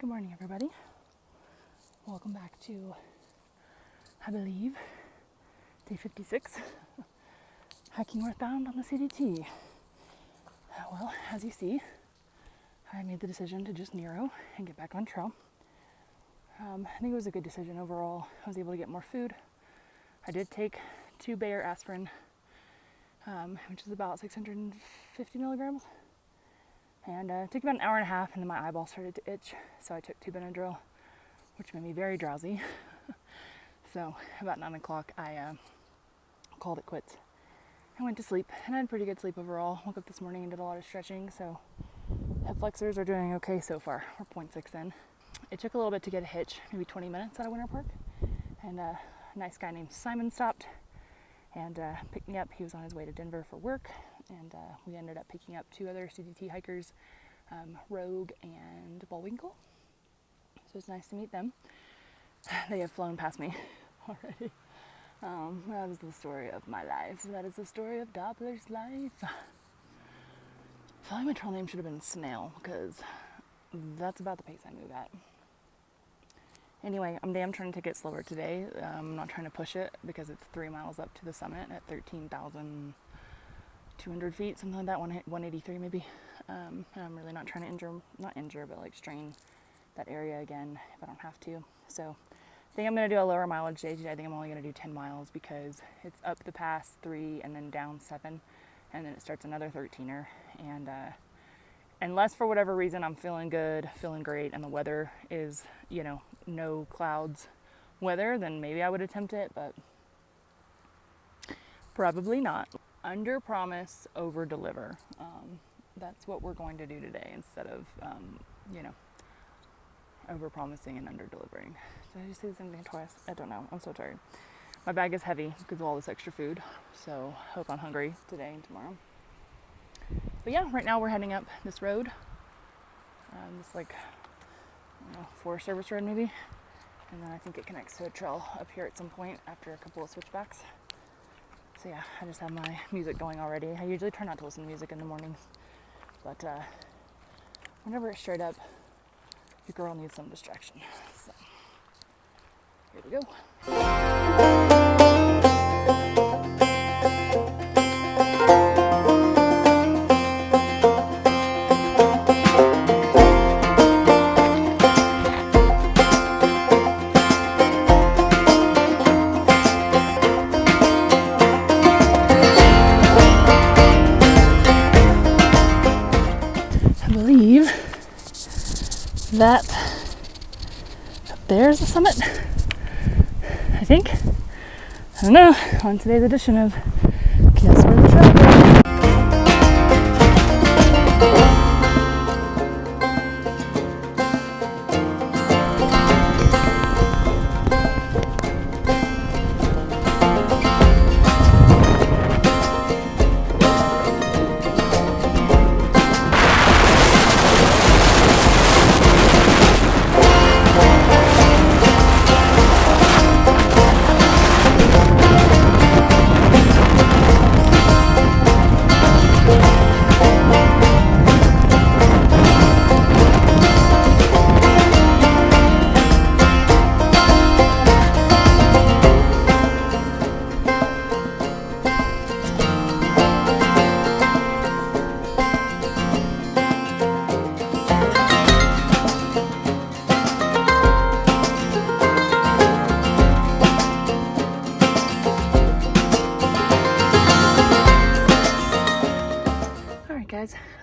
Good morning, everybody. Welcome back to, I believe, day 56, hiking northbound on the CDT. Well, as you see, I made the decision to just narrow and get back on trail. I think it was a good decision overall. I was able to get more food. I did take 2 Bayer aspirin, which is about 650 milligrams. And it took about an hour and a half, and then my eyeball started to itch, so I took 2 Benadryl, which made me very drowsy. So about 9 o'clock, I called it quits. I went to sleep, and I had pretty good sleep overall. Woke up this morning and did a lot of stretching, so hip flexors are doing okay so far. We're 0.6 in. It took a little bit to get a hitch, maybe 20 minutes out of Winter Park, and a nice guy named Simon stopped and picked me up. He was on his way to Denver for work, and we ended up picking up 2 other CDT hikers, Rogue and Bullwinkle. So it's nice to meet them. They have flown past me already. That is the story of my life. That is the story of Doppler's life. I feel like my trail name should have been Snail, because that's about the pace I move at. Anyway, I'm trying to take it slower today. I'm not trying to push it because it's 3 miles up to the summit at 13,200 feet, something like that, 183 maybe. And I'm really not trying to but like strain that area again if I don't have to. So I think I'm going to do a lower mileage day today. I think I'm only going to do 10 miles because it's up the pass 3 and then down 7, and then it starts another 13er. And unless for whatever reason I'm feeling good, feeling great, and the weather is, no clouds weather, then maybe I would attempt it, but probably not. Under promise, over deliver. That's what we're going to do today instead of, over promising and under delivering. Did I just say the same thing twice? I don't know. I'm so tired. My bag is heavy because of all this extra food, so hope I'm hungry today and tomorrow. But yeah, right now we're heading up this road. This Forest Service road maybe. And then I think it connects to a trail up here at some point after a couple of switchbacks. So yeah, I just have my music going already. I usually try not to listen to music in the mornings, but whenever it's straight up, your girl needs some distraction. So here we go. That up there's the summit, I think. I don't know. On today's edition of Guess Where the Trail Goes.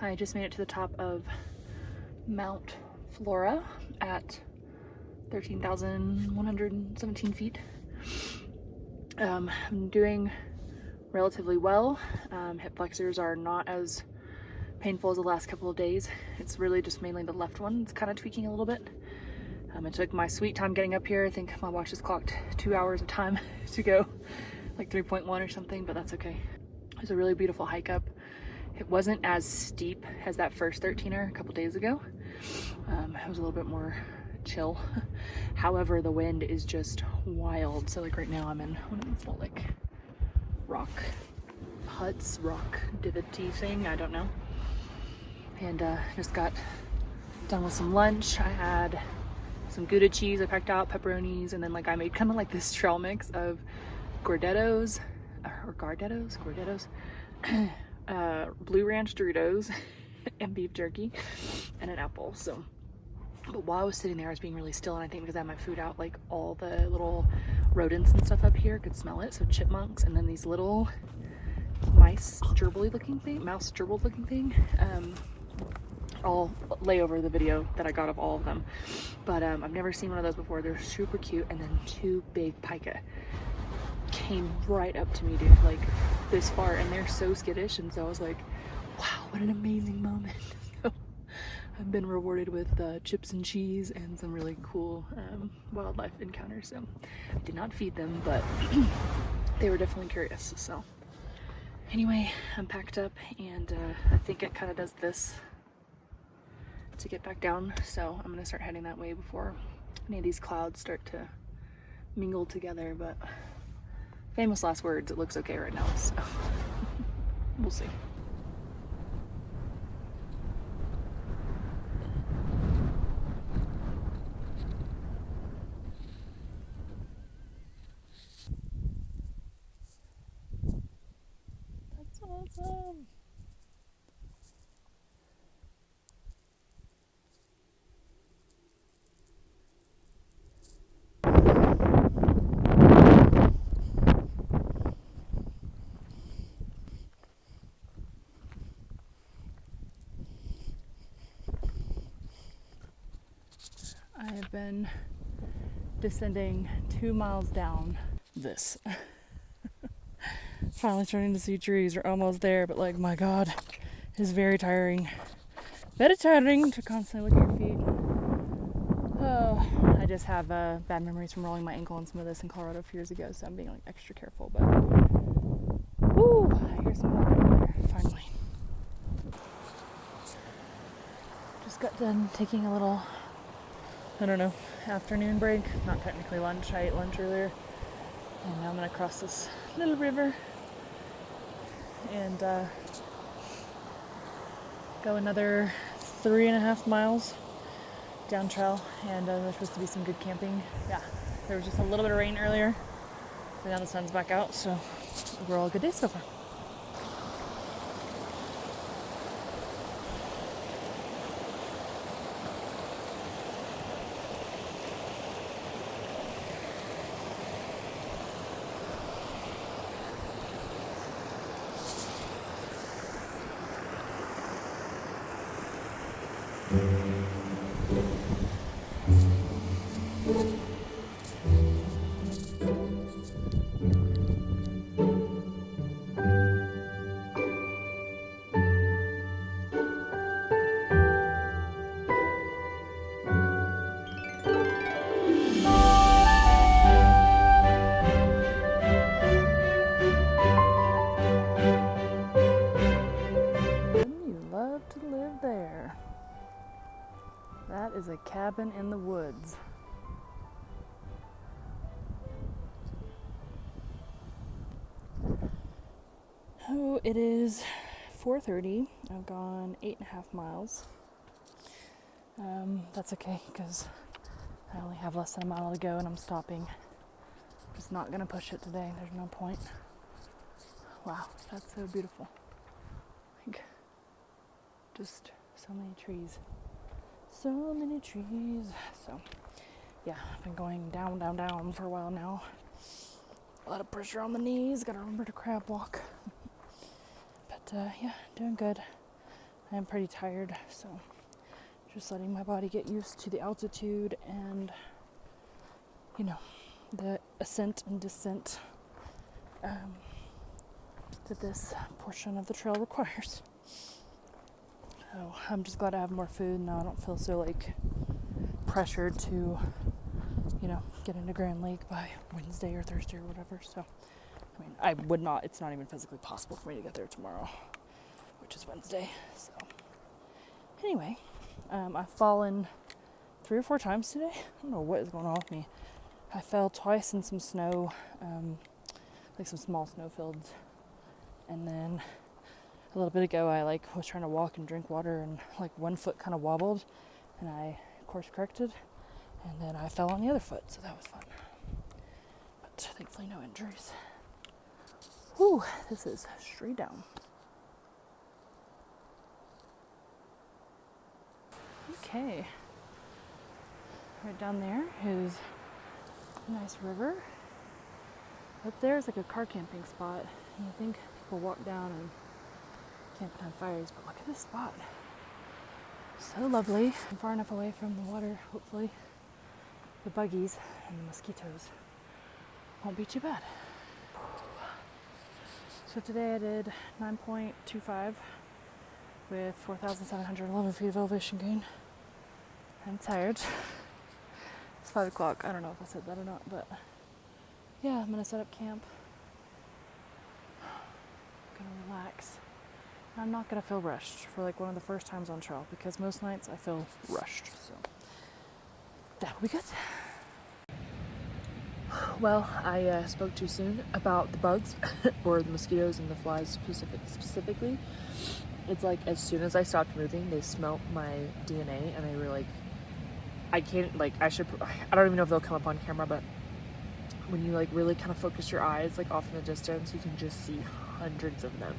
I just made it to the top of Mount Flora at 13,117 feet. I'm doing relatively well. Hip flexors are not as painful as the last couple of days. It's really just mainly the left one. It's kind of tweaking a little bit. It took my sweet time getting up here. I think my watch has clocked 2 hours of time to go, like 3.1 or something, but that's okay. It was a really beautiful hike up. It wasn't as steep as that first 13er a couple days ago. It was a little bit more chill. However, the wind is just wild. So like right now I'm in one of these little like rock huts, rock divot-y thing, I don't know. And just got Done with some lunch. I had some Gouda cheese I packed out, pepperonis, and then like I made kind of like this trail mix of Gordettos, Blue Ranch Doritos, and beef jerky, and an apple. So, but while I was sitting there, I was being really still, and I think because I had my food out, like all the little rodents and stuff up here could smell it. So chipmunks, and then these little mouse gerbil looking thing, I'll lay over the video that I got of all of them. But I've never seen one of those before. They're super cute. And then two big pika came right up to me, dude, like this far, and they're so skittish. And so I was like, wow, what an amazing moment. So I've been rewarded with chips and cheese and some really cool wildlife encounters. So I did not feed them, but they were definitely curious. So anyway, I'm packed up, and I think it kind of does this to get back down, so I'm gonna start heading that way before any of these clouds start to mingle together. But famous last words, it looks okay right now, so we'll see. That's awesome. I have been descending 2 miles down this. Finally starting to see trees. We're almost there, but like, my God, it's very tiring. Very tiring to constantly look at your feet. Oh, I just have bad memories from rolling my ankle on some of this in Colorado a few years ago, so I'm being like extra careful. But whoo, I hear some water over there. Finally, just got done taking a little, I don't know, afternoon break. Not technically lunch. I ate lunch earlier, and now I'm gonna cross this little river and go another 3.5 miles down trail, and there's supposed to be some good camping. Yeah, there was just a little bit of rain earlier, but now the sun's back out, so we're all good days so far. To live there. That is a cabin in the woods. Oh, it is 4:30. I've gone 8.5 miles. That's okay because I only have less than a mile to go and I'm stopping. I'm just not gonna push it today. There's no point. Wow, that's so beautiful. Like, just so many trees. So many trees. So, yeah, I've been going down, down, down for a while now. A lot of pressure on the knees. Gotta remember to crab walk. But, yeah, doing good. I am pretty tired, so just letting my body get used to the altitude and, you know, the ascent and descent that this portion of the trail requires. So I'm just glad I have more food now. I don't feel so like pressured to, you know, get into Grand Lake by Wednesday or Thursday or whatever. So, I mean, I would not, it's not even physically possible for me to get there tomorrow, which is Wednesday. So, anyway, I've fallen 3 or 4 times today. I don't know what is going on with me. I fell twice in some snow, like some small snow fields. And then a little bit ago, I was trying to walk and drink water, and like one foot kind of wobbled, and I course corrected, and then I fell on the other foot, so that was fun. But thankfully no injuries. Whew, this is straight down. Okay. Right down there is a nice river. Up there is like a car camping spot. And you think people walk down and camp on fires, but look at this spot. So lovely. I'm far enough away from the water, hopefully the buggies and the mosquitoes won't be too bad. So today I did 9.25 with 4,711 feet of elevation gain. I'm tired. It's 5 o'clock. I don't know if I said that or not, but yeah, I'm gonna set up camp. I'm gonna relax. I'm not gonna feel rushed for like one of the first times on trail, because most nights I feel rushed, so that'll be good. Well, I spoke too soon about the bugs, or the mosquitoes and the flies specifically. It's like as soon as I stopped moving, they smelt my DNA, and they were like, I can't, like, I don't even know if they'll come up on camera, but when you like really kind of focus your eyes like off in the distance, you can just see hundreds of them.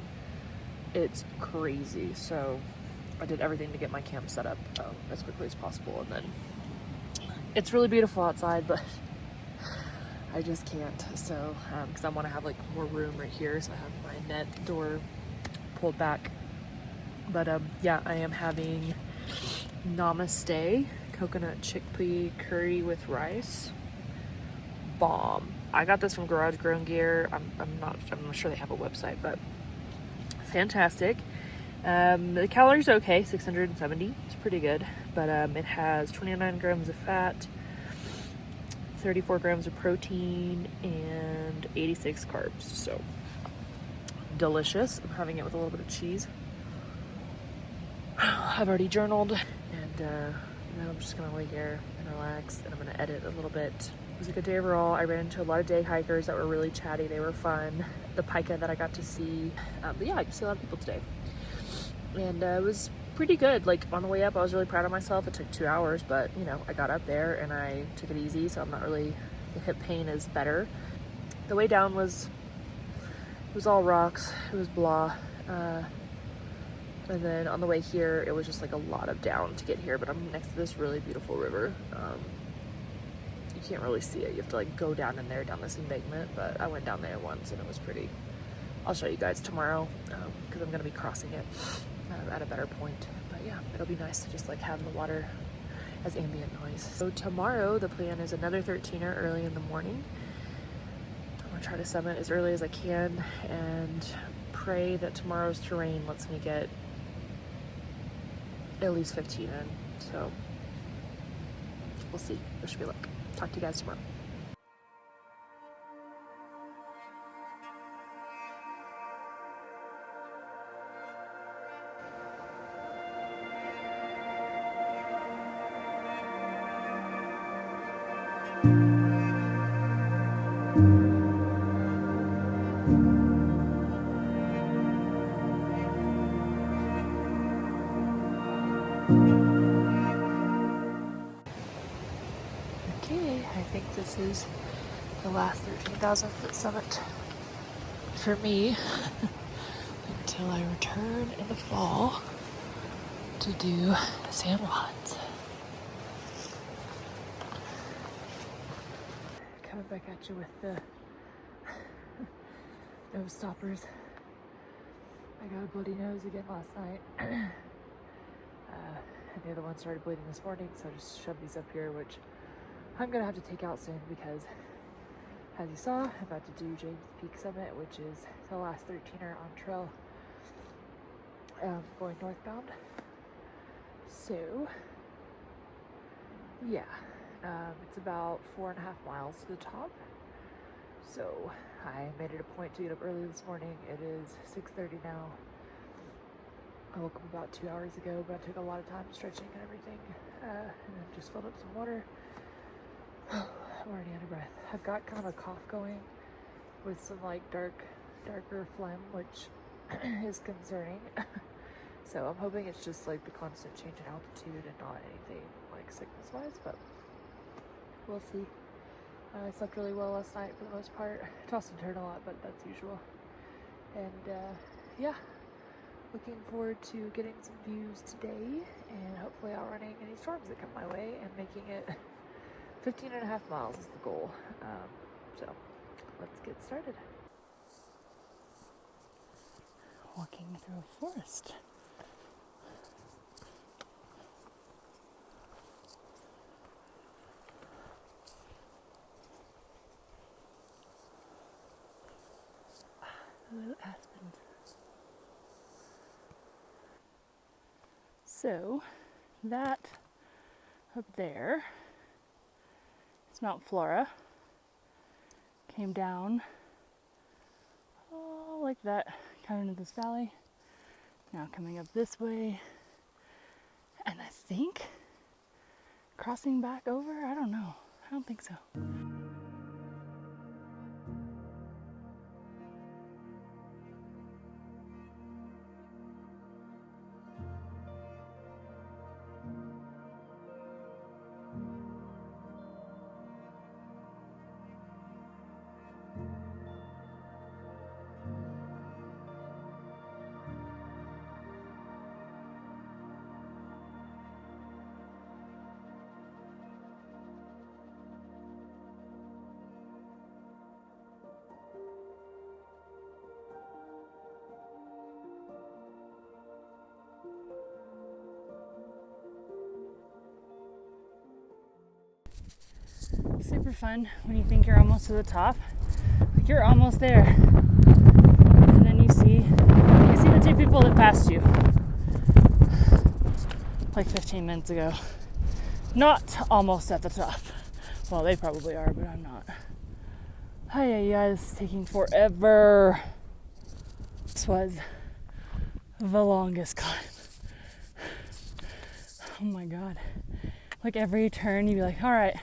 It's crazy. So I did everything to get my camp set up as quickly as possible, and then it's really beautiful outside, but I just can't. So because I want to have like more room right here, so I have my net door pulled back. But yeah, I am having namaste coconut chickpea curry with rice. Bomb. I got this from Garage Grown Gear. I'm not sure they have a website, but fantastic. The calories are okay, 670. It's pretty good, but it has 29 grams of fat, 34 grams of protein, and 86 carbs. So delicious. I'm having it with a little bit of cheese. I've already journaled, and then I'm just gonna lay here and relax, and I'm gonna edit a little bit. It was a good day overall. I ran into a lot of day hikers that were really chatty. They were fun. The pika that I got to see, but yeah, I could see a lot of people today, and it was pretty good. Like on the way up, I was really proud of myself. It took 2 hours, but you know, I got up there and I took it easy, so I'm not really, the hip pain is better. The way down was all rocks. It was blah. And then on the way here, it was just like a lot of down to get here, but I'm next to this really beautiful river. You can't really see it. You have to like go down in there, down this embankment, but I went down there once and it was pretty. I'll show you guys tomorrow, because I'm going to be crossing it at a better point. But yeah, it'll be nice to just like have the water as ambient noise. So tomorrow, the plan is another 13er early in the morning. I'm going to try to summit as early as I can and pray that tomorrow's terrain lets me get at least 15 in, so we'll see. Wish me luck. Talk to you guys tomorrow. Okay, I think this is the last 13,000 foot summit for me until I return in the fall to do San Juan's. Coming back at you with the nose stoppers. I got a bloody nose again last night. And the other one started bleeding this morning, so I just shoved these up here, which I'm gonna have to take out soon because, as you saw, I'm about to do James Peak Summit, which is the last 13er on trail going northbound. So, yeah, it's about 4.5 miles to the top. So I made it a point to get up early this morning. It is 6:30 now. I woke up about 2 hours ago, but I took a lot of time stretching and everything, and then just filled up some water. I'm already out of breath. I've got kind of a cough going with some like darker phlegm, which is concerning. So I'm hoping it's just like the constant change in altitude and not anything like sickness-wise, but we'll see. I slept really well last night for the most part. Tossed and turned a lot, but that's usual. And yeah, looking forward to getting some views today and hopefully outrunning any storms that come my way and making it 15.5 miles is the goal. So let's get started. Walking through a forest. Little aspens. So that up there is Mount Flora. Came down like that, kind of into this valley. Now coming up this way, and I think crossing back over. I don't know. I don't think so. Super fun when you think you're almost to the top. Like you're almost there. And then you see the two people that passed you like 15 minutes ago. Not almost at the top. Well, they probably are, but I'm not. Yeah, this is taking forever. This was the longest climb. Oh my God. Like every turn you'd be like, all right,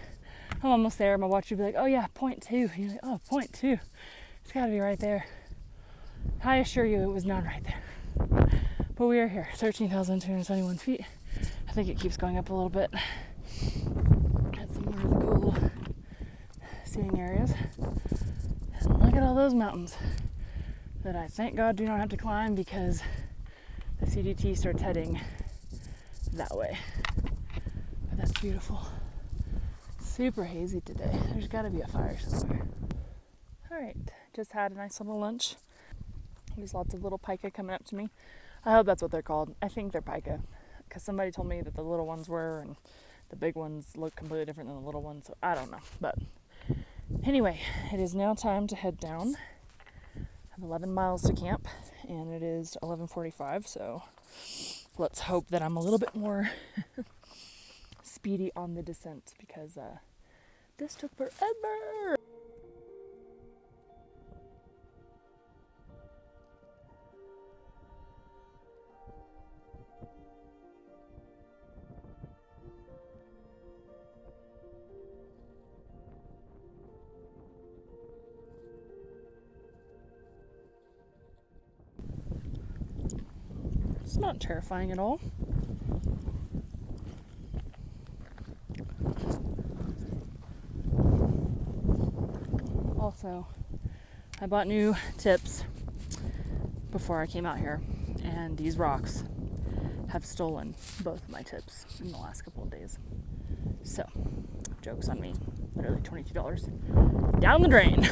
I'm almost there. My watch would be like, oh yeah, 0.2. You're like, oh, 0.2. It's gotta be right there. I assure you it was not right there. But we are here, 13,271 feet. I think it keeps going up a little bit. Got some really cool seating areas. And look at all those mountains that I thank God do not have to climb because the CDT starts heading that way. But that's beautiful. Super hazy today. There's got to be a fire somewhere. All right, just had a nice little lunch. There's lots of little pika coming up to me. I hope that's what they're called. I think they're pika because somebody told me that the little ones were and the big ones look completely different than the little ones, so I don't know. But anyway, it is now time to head down. I have 11 miles to camp and it is 11:45, so let's hope that I'm a little bit more speedy on the descent because this took forever. It's not terrifying at all. Also, I bought new tips before I came out here, and these rocks have stolen both of my tips in the last couple of days. So, joke's on me. Literally $22 down the drain.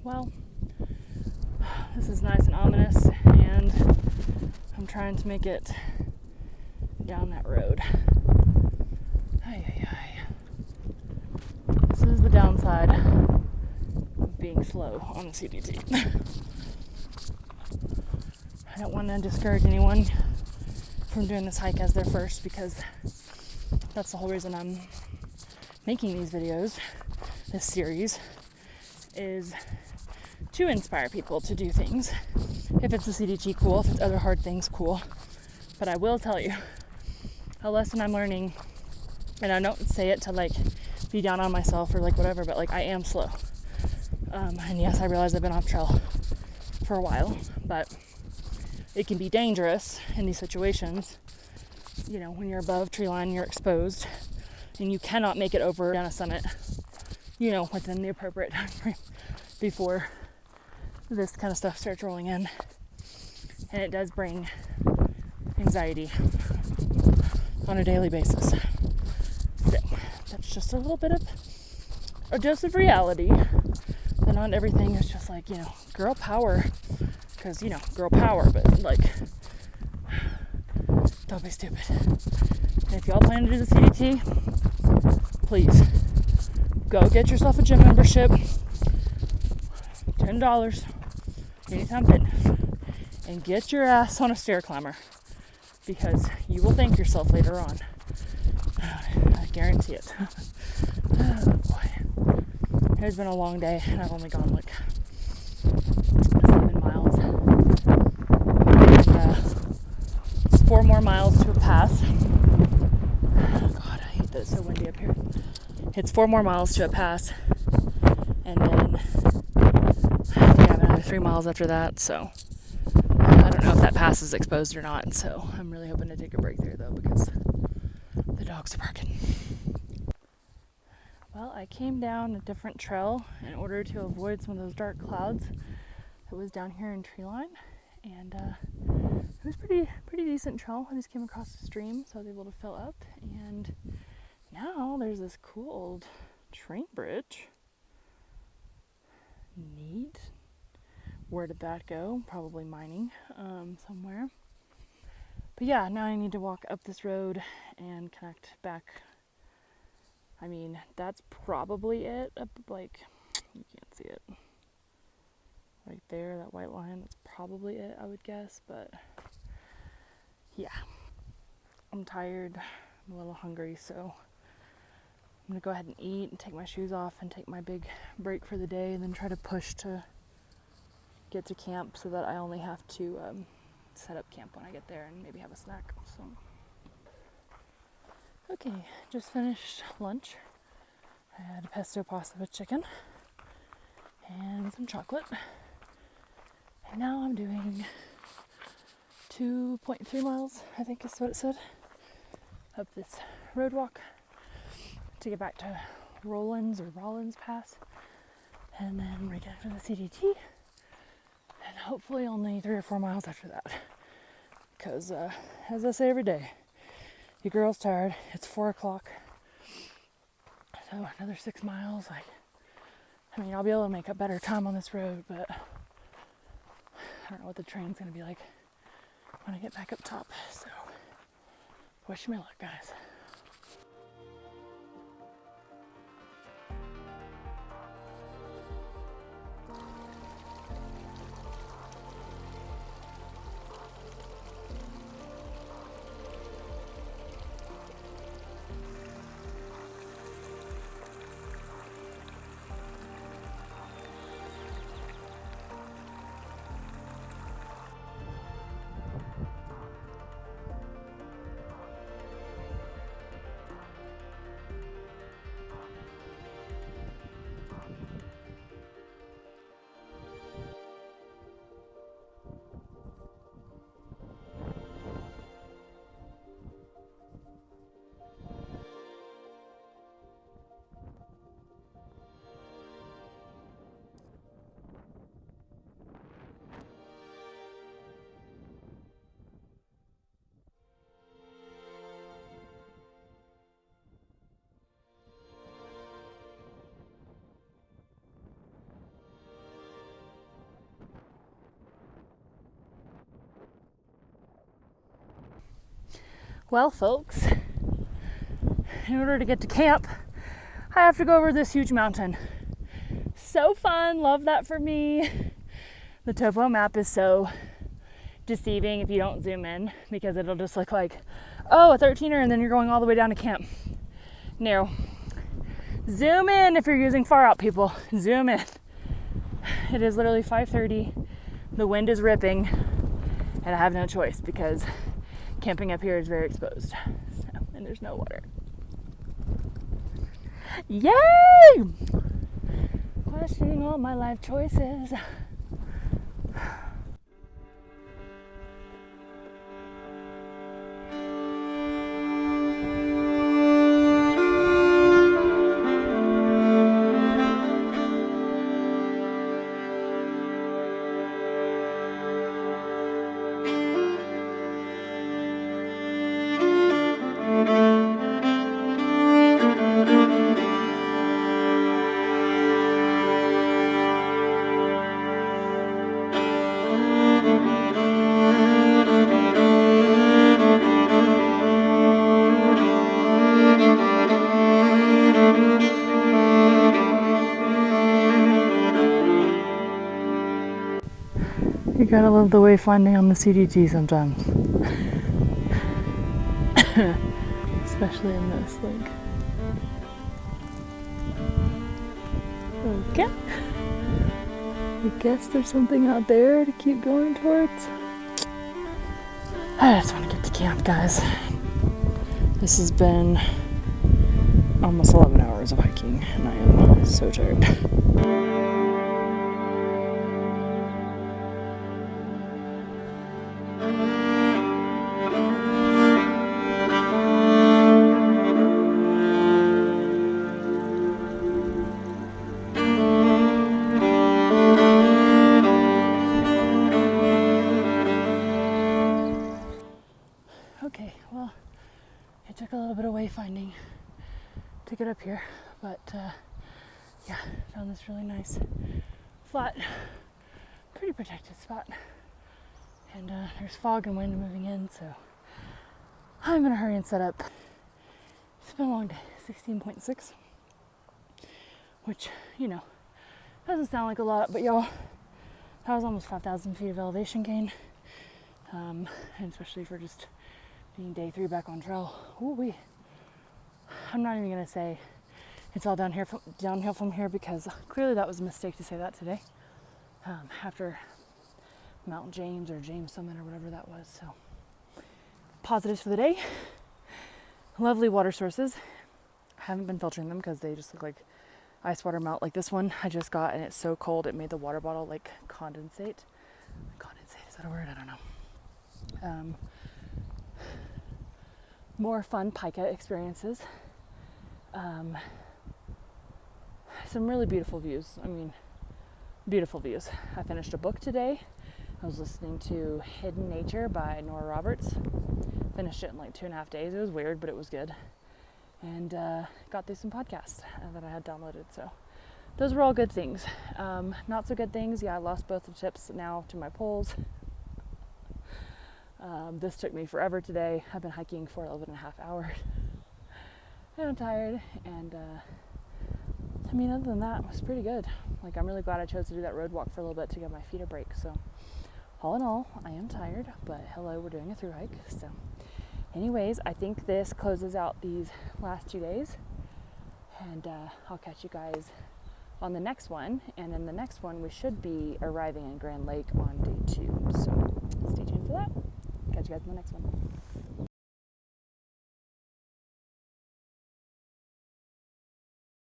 Well, this is nice and ominous, and I'm trying to make it down that road. This is the downside of being slow on the CDT. I don't want to discourage anyone from doing this hike as their first, because that's the whole reason I'm making these videos, this series, is to inspire people to do things. If it's a CDT, cool. If it's other hard things, cool. But I will tell you a lesson I'm learning, and I don't say it to like be down on myself or like whatever, but like I am slow. And yes, I realize I've been off trail for a while, but it can be dangerous in these situations. You know, when you're above tree line, you're exposed, and you cannot make it over down a summit, you know, within the appropriate time frame before this kind of stuff starts rolling in. And it does bring anxiety on a daily basis. So that's just a little bit of a dose of reality. And not everything is just like, you know, girl power. Because, you know, girl power, but like, don't be stupid. And if y'all plan to do the CDT, please go get yourself a gym membership. $10 Anytime Fitness, and get your ass on a stair climber, because you will thank yourself later on. I guarantee it. Oh boy. It's been a long day, and I've only gone like 7 miles. And, it's 4 more miles to a pass. Oh God, I hate that it's so windy up here. It's 4 more miles to a pass, and then I think I have another 3 miles after that, so I don't know if that pass is exposed or not, so I'm really hoping to take a break there though, because the dogs are barking. Well, I came down a different trail in order to avoid some of those dark clouds that was down here in tree line, and it was pretty decent trail. I just came across a stream, so I was able to fill up, and now there's this cool old train bridge. Neat. Where did that go? Probably mining somewhere. But yeah, now I need to walk up this road and connect back. I mean, that's probably it. Like, you can't see it. Right there, that white line, that's probably it, I would guess. But yeah, I'm tired. I'm a little hungry, so I'm gonna go ahead and eat and take my shoes off and take my big break for the day, and then try to push to get to camp so that I only have to set up camp when I get there and maybe have a snack. So, okay, just finished lunch. I had pesto pasta with chicken and some chocolate. And now I'm doing 2.3 miles, I think is what it said, up this road walk to get back to Rollins Pass, and then reconnect with the CDT, and hopefully only 3 or 4 miles after that, because as I say every day, your girl's tired. It's 4 o'clock, so another 6 miles. Like, I mean, I'll be able to make up better time on this road, but I don't know what the train's gonna be like when I get back up top. So wish me luck, guys. Well, folks, in order to get to camp, I have to go over this huge mountain. So fun, love that for me. The topo map is so deceiving if you don't zoom in, because it'll just look like, oh, a 13er, and then you're going all the way down to camp. No. Zoom in if you're using far out, people. Zoom in. It is literally 5:30. The wind is ripping, and I have no choice because camping up here is very exposed, so, and there's no water. Yay! Questioning all my life choices. You gotta love the wayfinding on the CDT sometimes. Especially in this, like. Okay. I guess there's something out there to keep going towards. I just want to get to camp, guys. This has been almost 11 hours of hiking, and I am so tired. Okay, well, it took a little bit of wayfinding to get up here, but yeah, found this really nice, flat, pretty protected spot. And there's fog and wind moving in, so I'm gonna hurry and set up. It's been a long day, 16.6, which, you know, doesn't sound like a lot, but y'all, that was almost 5,000 feet of elevation gain, and especially for just being day 3 back on trail. Ooh-wee. I'm not even gonna say it's all downhill from here, because clearly that was a mistake to say that today. After Mount James or James Summit or whatever that was. So positives for the day. Lovely water sources. I haven't been filtering them because they just look like ice water melt. Like this one I just got, and it's so cold it made the water bottle like condensate. Condensate, is that a word? I don't know. More fun pica experiences. Some really beautiful views. I mean, beautiful views. I finished a book today. I was listening to Hidden Nature by Nora Roberts. Finished it in like 2.5 days. It was weird, but it was good. And got through some podcasts that I had downloaded. So those were all good things. Not so good things. Yeah, I lost both the tips now to my poles. This took me forever today. I've been hiking for 11.5 hours. And I'm tired. And I mean, other than that, it was pretty good. Like, I'm really glad I chose to do that road walk for a little bit to give my feet a break. So all in all, I am tired, but hello, we're doing a thru hike. So anyways, I think this closes out these last 2 days, and I'll catch you guys on the next one. And in the next one, we should be arriving in Grand Lake on day 2. So stay tuned for that. Catch you guys in the next one.